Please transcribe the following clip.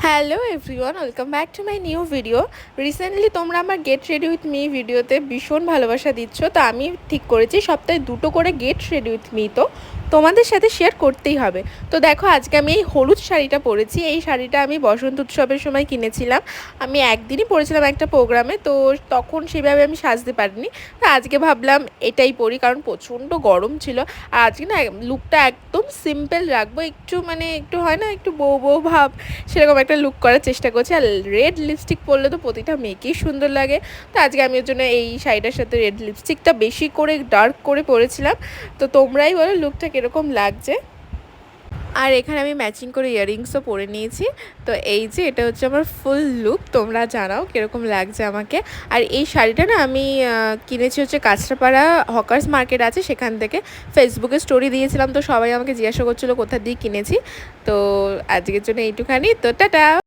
Hello everyone, welcome back to my new video. Recently তোমরা আমার get ready with me ভিডিওতে ভীষণ ভালোবাসা দিচ্ছ, তো আমি ঠিক করেছি সপ্তাহে 2টো করে গেট রেডি উইথ মি তো তোমাদের সাথে শেয়ার করতেই হবে। তো দেখো, আজকে আমি এই হলুদ শাড়িটা পরেছি। এই শাড়িটা আমি বসন্ত উৎসবের সময় কিনেছিলাম। আমি একদিনই পরেছিলাম একটা প্রোগ্রামে, তো তখন সেভাবে আমি সাজতে পারিনি। তো আজকে ভাবলাম এটাই পরি, কারণ প্রচণ্ড গরম ছিল। আর আজকে না লুকটা একদম সিম্পল রাখবো, একটু হয় না, একটু বউ বউ ভাব, সেরকম একটা লুক করার চেষ্টা করছি। আর রেড লিপস্টিক পরলে তো প্রতিটা মেয়েকেই সুন্দর লাগে। তো আজকে আমি ওর জন্য এই শাড়িটার সাথে রেড লিপস্টিকটা বেশি করে ডার্ক করে পরেছিলাম। তো তোমরাই বলো লুকটা কীরকম লাগছে। আর এখানে আমি ম্যাচিং করে ইয়াররিংসও পরে নিয়েছি। তো এই যে এটা হচ্ছে আমার ফুল লুক, তোমরা জানাও কীরকম লাগছে আমাকে। আর এই শাড়িটা না আমি কিনেছি হচ্ছে কাঁচরাপাড়া হকার্স মার্কেট আছে সেখান থেকে। ফেসবুকে স্টোরি দিয়েছিলাম, তো সবাই আমাকে জিজ্ঞাসা করছিলো কোথা দিয়ে কিনেছি। তো আজকের জন্য এইটুখানি, তো টাটা।